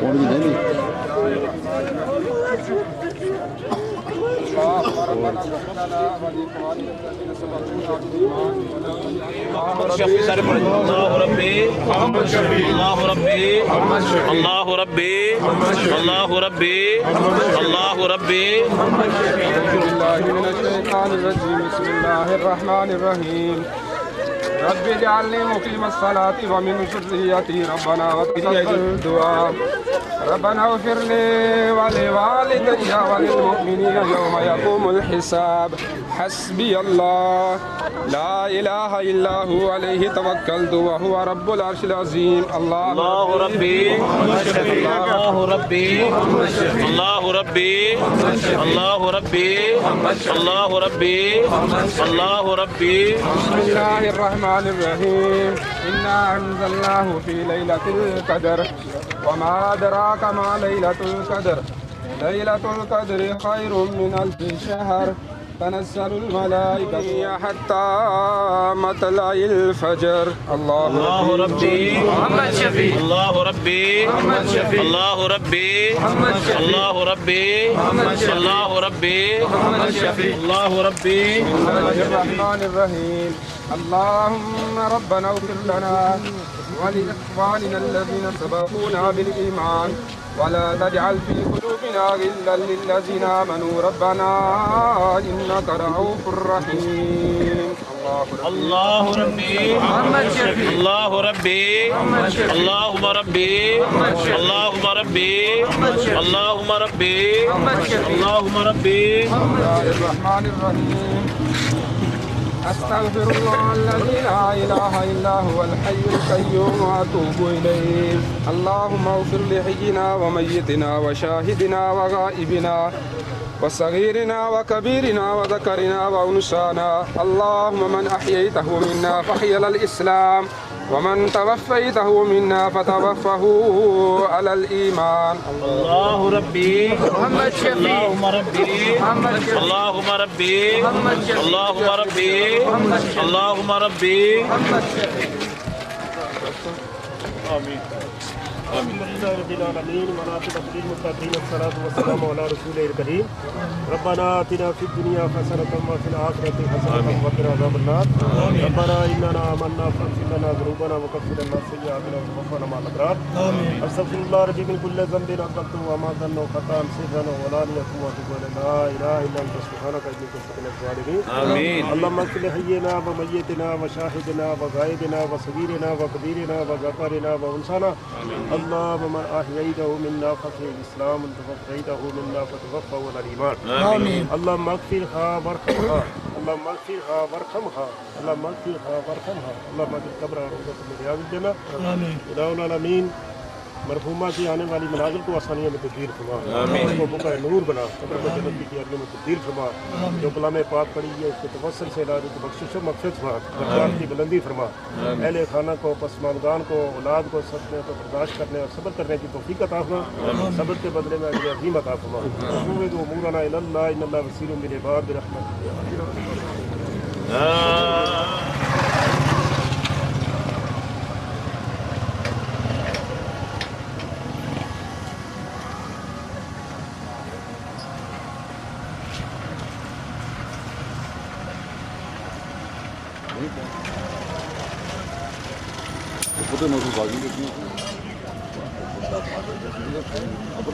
الله ربي الله ربي الله ربي الله ربي الله ربي. أعوذ بالله من الشيطان الرجيم. بسم الله الرحمن الرحيم. رب اجعلني مقيم الصلاة ومن ذريتي ربنا وتقبل الدعاء. ربنا اغفر لي ولوالدي وللمؤمنين يوم يقوم الحساب. حسبي الله لا إله إلا هو عليه توكلت وهو رب العرش العظيم. الله ربي الله ربي الله ربي الله ربي الله ربي الله ربي. بسم الله الرحمن الرحيم. إنا أنزلناه في ليلة القدر وما أدراك ما ليلة القدر. ليلة القدر خير من ألف شهر. تنزل الملائكة حتى مطلع الفجر. الله ربي محمد شفيع الله ربي محمد شفيع الله ربي محمد شفيع الله ربي محمد شفيع الله ربي محمد شفيع الله ربي. بسم الله الرحمن الرحيم. اللهم ربنا اغفر لنا ولإخواننا الذين سبقونا بالإيمان ولا تجعل في قلوبنا غلا للذين آمنوا ربنا إنك رؤوف رحيم. الله ربي محمد شفيع الله ربي اللهم ربي اللهم ربي اللهم ربي اللهم ربي. بسم الله الرحمن الرحيم. أستغفر الله الذي لا إله إلا هو الحي القيوم وأتوب إليه. اللهم اغفر لحينا وميتنا وشاهدنا وغائبنا وصغيرنا وكبيرنا وذكرنا وأنثانا. اللهم من أحييته منا فحي على الإسلام ومن توفيته منا فتوفه على الإيمان. الله ربي محمد شفيع اللهم ربي محمد شفيع اللهم ربي محمد شفيع اللهم ربي اللهم ربي. محمد شفيع. آمين. الحمد لله رب العالمين والعاقبة للمتقين والصلاة والسلام على رسوله الكريم. ربنا آتنا في الدنيا حسنة وفي الآخرة حسنة وقنا عذاب النار. ربنا إننا آمنا فاغفر لنا ذنوبنا وكفر عنا سيئاتنا وتوفنا مع الأبرار. أستغفر الله ربي من كل ذنب أذنبته وما ظن خطأ سرا وعلانية وأتوب إليك. لا إله إلا أنت سبحانك إني كنت من الظالمين. آمين. اللهم اغفر لحينا وميتنا وشاهدنا وغائبنا وصغيرنا وكبيرنا وذكرنا وأنثانا. اللهم من أحييته منا ففي الإسلام ومن توفيته منا فتوفه على الإيمان. آمين. اللهم اغفرها وارحمها اللهم اغفرها وارحمها اللهم اغفرها وارحمها اللهم اجعل قبرها روضة من رياض الجنة. آمين. إلہ العالمین مرحومہ کی آنے والی منازل کو آسانیوں میں تبدیل فرما. اس کو بقع نور بنا. قبر میں جنت کی کیاریوں میں تبدیل فرما. جو کلام پاک پڑھی ہے اس کے توسل سے علاج کی بخشش و مغفرت فرما. درجات کی بلندی فرما. اہل خانہ کو پسماندگان کو اولاد کو صدمے کو برداشت کرنے اور صبر کرنے کی توفیق عطا فرما. صبر کے بدلے میں اجر عظیم عطا فرما. فوض امورنا الی اللہ ان اللہ بصیر بالعباد برحمتہ.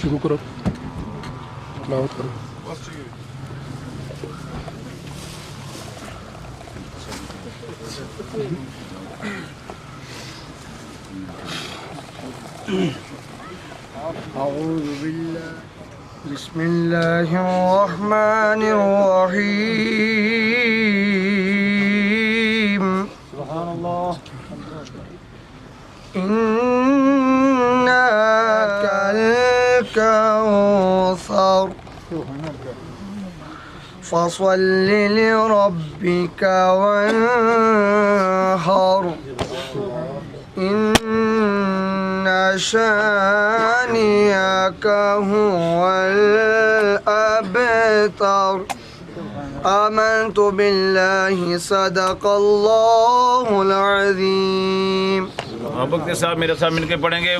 شروع کرو تلاوت کرو أعوذ بالله بسم الله الرحمن الرحيم سبحان الله إنا كالكوثر فصل لربك وانحر إن شانئك هو الأبتر آمنت بالله صدق الله العظيم. محبت کے ساتھ میرے ساتھ مل کے پڑھیں گے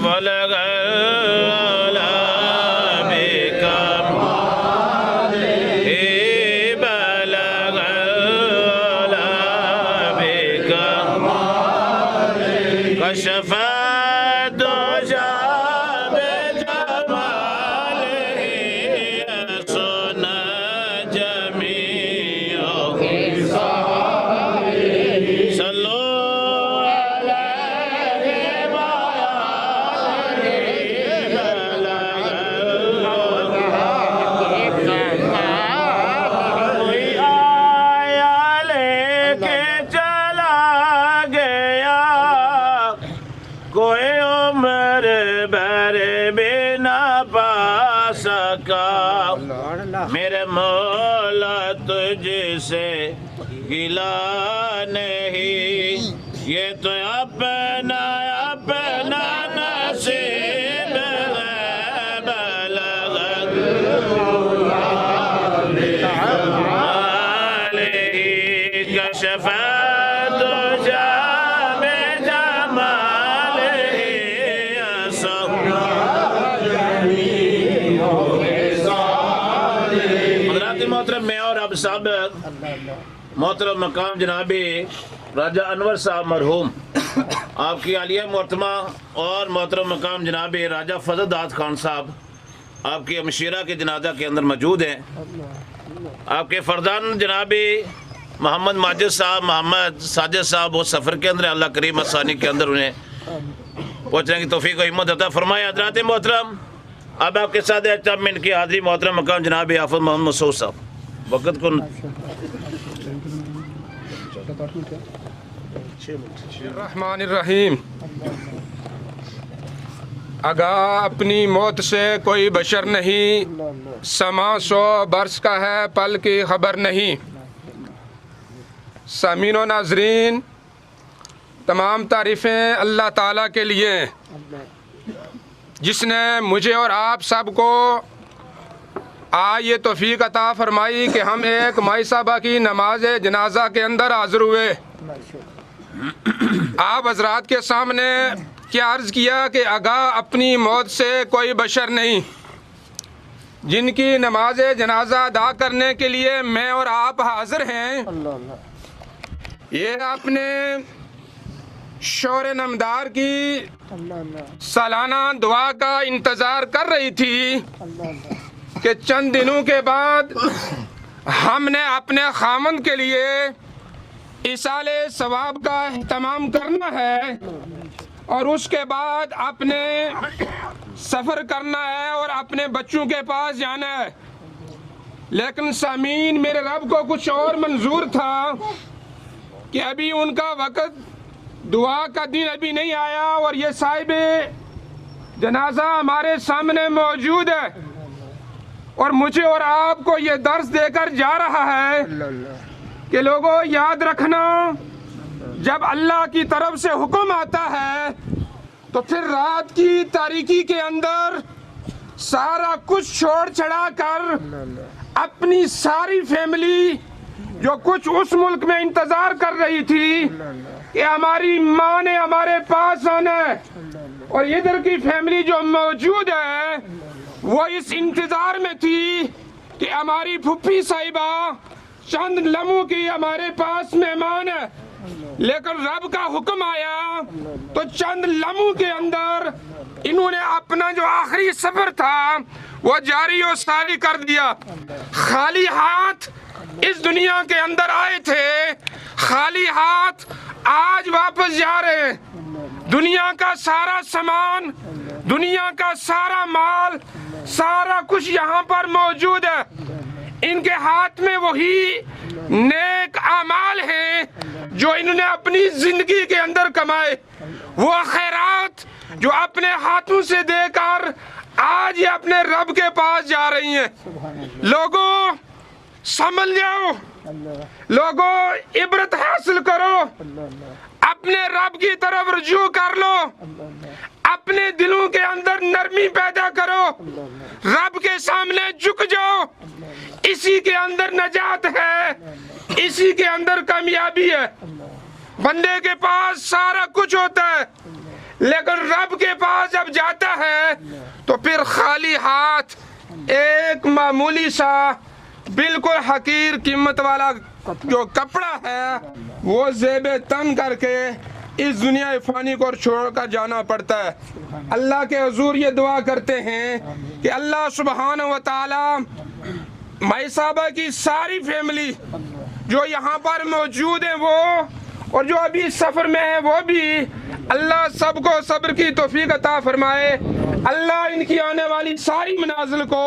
میرے مولا تجھ سے گلا نہیں، یہ تو اپنا اپنا نصیب ہے، بلغت علیہ کشفت جام جمالہ اصغر. محترم میں اور اب صاحب محترم مقام جناب راجہ انور صاحب مرحوم، آپ کی عالیہ محترمہ اور محترم مقام جناب راجہ فضل داد خان صاحب آپ کی ہمشیرہ کے جنازہ کے اندر موجود ہیں. آپ کے فردان جناب محمد ماجد صاحب، محمد ساجد صاحب وہ سفر کے اندر اللہ کریم آسانی کے اندر انہیں پہنچنے کی توفیق و ہمت عطا فرمائے. حضرات محترم اب آپ کے ساتھ چند منٹ کی حاضری محترم مقام جناب حافظ محمد مسعود صاحب. وقت کو الرحمن الرحیم. آگاہ اپنی موت سے کوئی بشر نہیں، سما 100 برس کا ہے پل کی خبر نہیں. سامعین و ناظرین، تمام تعریفیں اللہ تعالیٰ کے لیے جس نے مجھے اور آپ سب کو آج یہ توفیق عطا فرمائی کہ ہم ایک مائی صاحبہ کی نماز جنازہ کے اندر حاضر ہوئے. آپ حضرات کے سامنے کیا عرض کیا کہ آگاہ اپنی موت سے کوئی بشر نہیں، جن کی نماز جنازہ ادا کرنے کے لیے میں اور آپ حاضر ہیں. یہ اپنے شور نمدار کی سالانہ دعا کا انتظار کر رہی تھی کہ چند دنوں کے بعد ہم نے اپنے خامند کے لیے ایصال ثواب کا اہتمام کرنا ہے اور اس کے بعد اپنے سفر کرنا ہے اور اپنے بچوں کے پاس جانا ہے. لیکن سامعین، میرے رب کو کچھ اور منظور تھا کہ ابھی ان کا وقت، دعا کا دن ابھی نہیں آیا اور یہ صاحب جنازہ ہمارے سامنے موجود ہے اور مجھے اور آپ کو یہ درس دے کر جا رہا ہے کہ لوگوں یاد رکھنا، جب اللہ کی طرف سے حکم آتا ہے تو پھر رات کی تاریکی کے اندر سارا کچھ چھوڑ چھڑا کر اپنی ساری فیملی جو کچھ اس ملک میں انتظار کر رہی تھی کہ ہماری ماں نے ہمارے پاس آنا ہے، اور ادھر کی فیملی جو موجود ہے وہ اس انتظار میں تھی کہ ہماری پھپھی صاحبہ چند لمحوں کی ہمارے پاس مہمان ہے، لیکن رب کا حکم آیا تو چند لمحوں کے اندر انہوں نے اپنا جو آخری سفر تھا وہ جاری و ساری کر دیا۔ خالی ہاتھ اس دنیا کے اندر آئے تھے، خالی ہاتھ آج واپس جا رہے ہیں۔ دنیا کا سارا سامان، دنیا کا سارا مال، سارا کچھ یہاں پر موجود ہے۔ ان کے ہاتھ میں وہی نیک اعمال ہیں جو انہوں نے اپنی زندگی کے اندر کمائے، وہ خیرات جو اپنے ہاتھوں سے دے کر آج یہ اپنے رب کے پاس جا رہی ہیں۔ لوگوں سمجھ جاؤ، لوگوں عبرت حاصل کرو، اپنے رب کی طرف رجوع کر لو، اپنے دلوں کے اندر نرمی پیدا کرو، رب کے سامنے جھک جاؤ۔ اسی کے اندر نجات ہے، اسی کے اندر کامیابی ہے۔ بندے کے پاس سارا کچھ ہوتا ہے، لیکن رب کے پاس جب جاتا ہے تو پھر خالی ہاتھ ایک معمولی سا بالکل حقیر قیمت والا جو کپڑا ہے وہ زیب تن کر کے اس دنیا فانی کو چھوڑ کر جانا پڑتا ہے۔ اللہ کے حضور یہ دعا کرتے ہیں کہ اللہ سبحانہ و تعالی مائی صاحبہ کی ساری فیملی جو یہاں پر موجود ہیں وہ اور جو ابھی سفر میں ہیں وہ بھی، اللہ سب کو صبر کی توفیق عطا فرمائے۔ اللہ ان کی آنے والی ساری منازل کو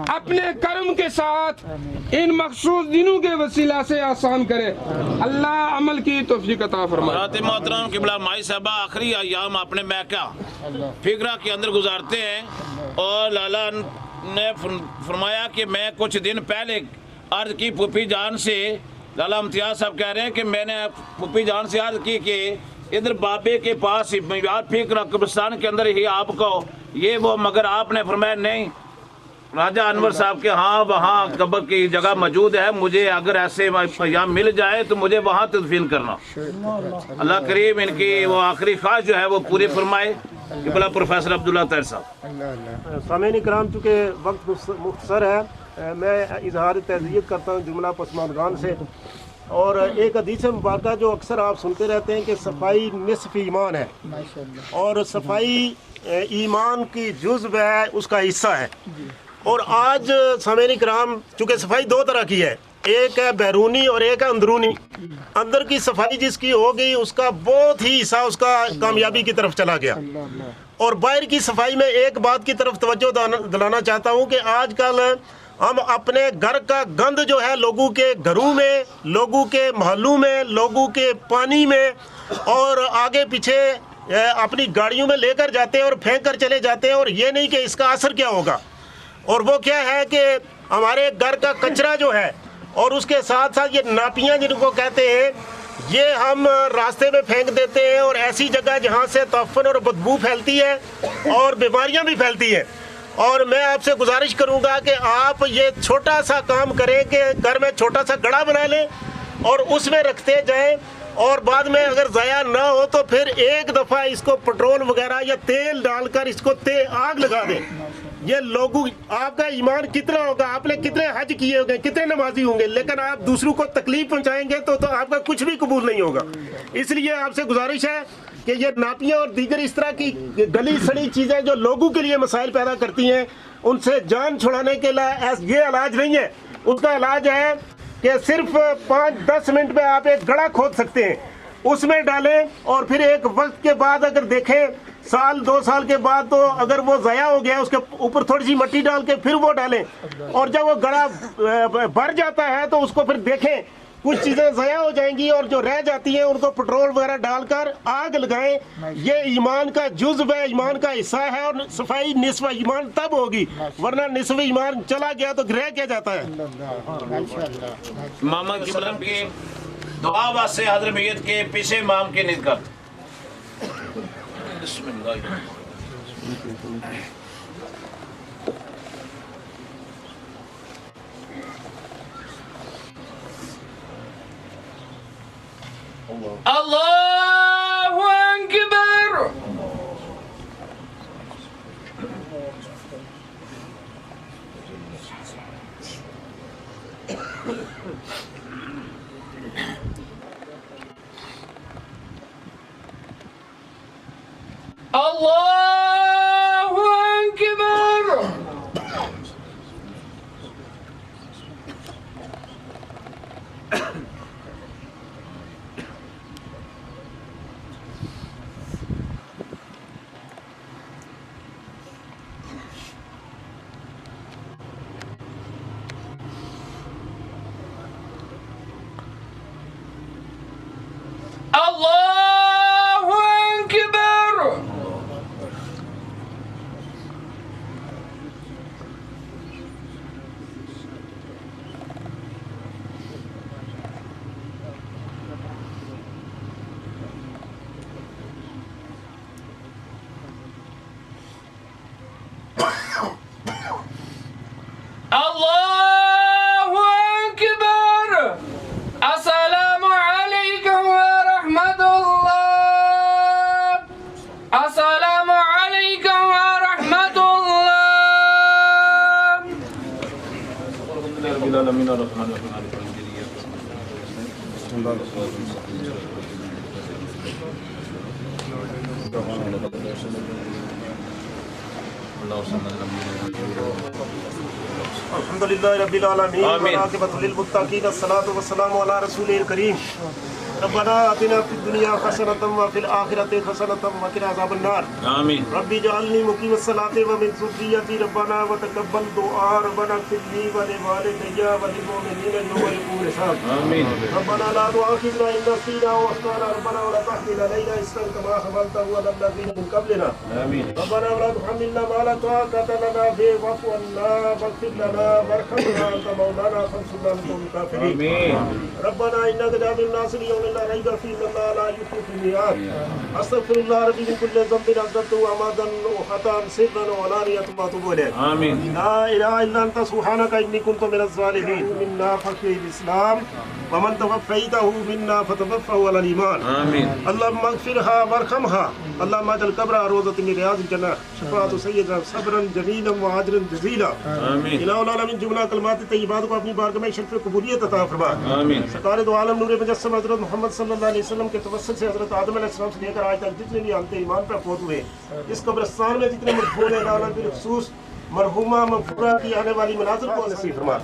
اپنے کرم کے ساتھ ان مخصوص دنوں کے وسیلہ سے آسان کرے۔ اللہ عمل کی توفیق عطا فرمائے۔ حضرات محترم قبلہ مائی صاحبہ آخری ایام اپنے میکہ فکرہ کے اندر گزارتے ہیں، اور لالا نے فرمایا کہ میں کچھ دن پہلے عرض کی پھوپھی جان سے، لالا امتیاز صاحب کہہ رہے ہیں کہ میں نے پھوپھی جان سے عرض کی کہ ادھر بابے کے پاس ہی فکرہ قبرستان کے اندر ہی آپ کو یہ وہ، مگر آپ نے فرمایا نہیں، راجہ انور صاحب کے ہاں وہاں قبر کی جگہ موجود ہے، مجھے اگر ایسے ایام مل جائے تو مجھے وہاں تدفین کرنا۔ اللہ کریم ان کی وہ آخری خواہش جو ہے وہ پوری فرمائے۔ قبلہ پروفیسر عبداللہ طاہر صاحب۔ سامعین کرام، چونکہ وقت مختصر ہے، میں اظہار تعزیت کرتا ہوں جملہ پسماندگان سے، اور ایک حدیث مبارکہ جو اکثر آپ سنتے رہتے ہیں کہ صفائی نصف ایمان ہے، اور صفائی ایمان کی جزو ہے، اس کا حصہ ہے۔ اور آج سامعین کرام، چونکہ صفائی دو طرح کی ہے، ایک ہے بیرونی اور ایک ہے اندرونی۔ اندر کی صفائی جس کی ہو گئی اس کا بہت ہی حصہ اس کا کامیابی کی طرف چلا گیا، اور باہر کی صفائی میں ایک بات کی طرف توجہ دلانا چاہتا ہوں کہ آج کل ہم اپنے گھر کا گند جو ہے لوگوں کے گھروں میں، لوگوں کے محلوں میں، لوگوں کے پانی میں اور آگے پیچھے اپنی گاڑیوں میں لے کر جاتے ہیں اور پھینک کر چلے جاتے ہیں، اور یہ نہیں کہ اس کا اثر کیا ہوگا۔ اور وہ کیا ہے کہ ہمارے گھر کا کچرا جو ہے، اور اس کے ساتھ ساتھ یہ ناپیاں جن کو کہتے ہیں، یہ ہم راستے میں پھینک دیتے ہیں، اور ایسی جگہ جہاں سے تعفن اور بدبو پھیلتی ہے اور بیماریاں بھی پھیلتی ہیں۔ اور میں آپ سے گزارش کروں گا کہ آپ یہ چھوٹا سا کام کریں کہ گھر میں چھوٹا سا گڑھا بنا لیں اور اس میں رکھتے جائیں، اور بعد میں اگر ضائع نہ ہو تو پھر ایک دفعہ اس کو پٹرول وغیرہ یا تیل ڈال کر اس کو آگ لگا دیں۔ یہ لوگوں، آپ کا ایمان کتنا ہوگا، آپ نے کتنے حج کیے ہوں گے، کتنے نمازی ہوں گے، لیکن آپ دوسروں کو تکلیف پہنچائیں گے تو آپ کا کچھ بھی قبول نہیں ہوگا۔ اس لیے آپ سے گزارش ہے کہ یہ ناپیاں اور دیگر اس طرح کی گلی سڑی چیزیں جو لوگوں کے لیے مسائل پیدا کرتی ہیں، ان سے جان چھڑانے کے لیے یہ علاج نہیں ہے۔ اس کا علاج ہے کہ صرف 5-10 منٹ میں آپ ایک گڑھا کھود سکتے ہیں، اس میں ڈالیں، اور پھر ایک وقت کے بعد اگر دیکھیں 1-2 سال کے بعد تو اگر وہ ضائع ہو گیا، اس کے اوپر تھوڑی سی مٹی ڈال کے پھر وہ ڈالیں، اور جب وہ گڑھا بھر جاتا ہے تو اس کو پھر دیکھیں، کچھ چیزیں ضائع ہو جائیں گی، اور جو رہ جاتی ہیں ان کو پٹرول وغیرہ ڈال کر آگ لگائیں۔ یہ ایمان کا جزو ہے، ایمان کا حصہ ہے، اور صفائی نصف ایمان تب ہوگی، ورنہ نصف ایمان چلا گیا تو رہ کیا جاتا ہے۔ امام قبلہ کی دعا واسطے حضرت میت کے پیچھے امام کی نیت کرتے۔ بسم اللہ۔ اللہ اکبر اللہ اکبر اللہ اکبر اللہ اکبر السلام علیکم ورحمۃ اللہ السلام علیکم ورحمۃ الحمدللہ رب العالمین والعاقبۃ للمتقین الصلاۃ والسلام علی رسول الکریم ربنا آتنا فی الدنیا حسنۃ وفی الآخرۃ حسنۃ وقنا عذاب النار آمین رب اجعلنی مقیم الصلاۃ ومن ذریتی ربنا وتقبل دعاء ربنا اغفر لی ولوالدی وللمؤمنین یوم یقوم الحساب آمین ربنا لا تؤاخذنا إن نسينا وأخطأنا ربنا ولا تحمل علينا إصرا كما حملته على الذين من قبلنا آمین ربنا ولا تحملنا ما لا طاقة لنا به واعف عنا واغفر لنا وارحمنا أنت مولانا فانصرنا على القوم الكافرين آمین ربنا إنك جامع الناس ليوم لا ريب فيه إن الله لا يخلف الميعاد أستغفر الله ربي من كل ذنب أذنبته وعمدا وخطأ سرا وعلانية وأتوب إليك آمین لا إله إلا أنت سبحانك إني كنت من الظالمين منا فخر الإسلام ومن توفيته منا فتوفه على الإيمان آمین اللهم اغفرها وارحمها اللهم اجعل قبرها روضة من رياض الجنة شفاعة سيدنا صبرا جميلا وعاجلا جزيلا آمین الہ العالمین جملہ کلمات طیبات کو اپنی بارگاہ میں شرف قبولیت عطا فرما آمین سرکار دو عالم نور مجسم حضرت محمد صلی اللہ علیہ وسلم کے توسط سے حضرت آدم علیہ السلام سے لے کر آج تک جتنے بھی حالت ایمان پر فوت ہوئے اس قبرستان میں جتنے مرحوم ہیں اللہ بالخصوص مرحومہ مغفورہ کی آنے والی مناظر کو نصیب فرما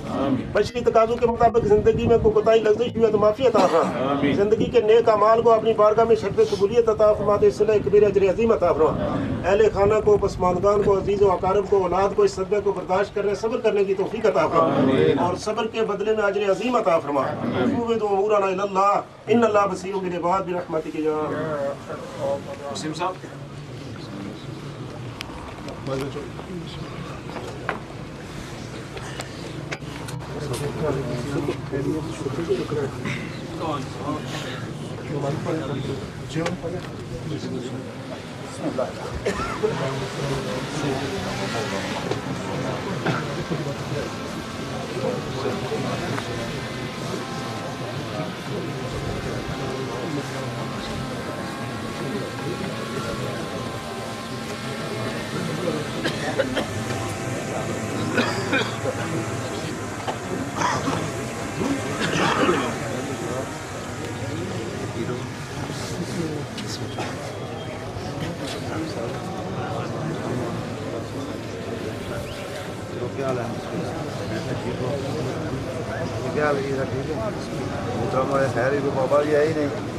بشری تقاضوں کے مطابق زندگی میں کوئی کوتاہی لغزش ہوئی تو معافی عطا فرما زندگی کے نیک اعمال کو اپنی بارگاہ میں شرف قبولیت عطا فرما دے صلح کبیر اجر عظیم عطا فرما اہل خانہ کو پسماندگان کو عزیز و اقارب کو اولاد کو اس صدمے کو برداشت کرنے صبر کرنے کی توفیق عطا فرما اور صبر کے بدلے میں اجر عظیم عطا فرما فوض امورنا الی اللہ ان اللہ بصیر بالعباد برحمتک یا مسلم صاحب کیا ٹھیک ہے محترم خیر ہی کوئی بابا جی ہے ہی نہیں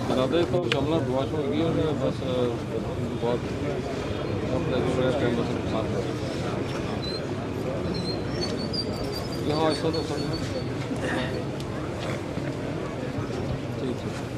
جنابے کو شاملہ دعا شو ہوگی اور بس بہت ٹائم بس نقصان کر یہاں ایسا تو سب ٹھیک ہے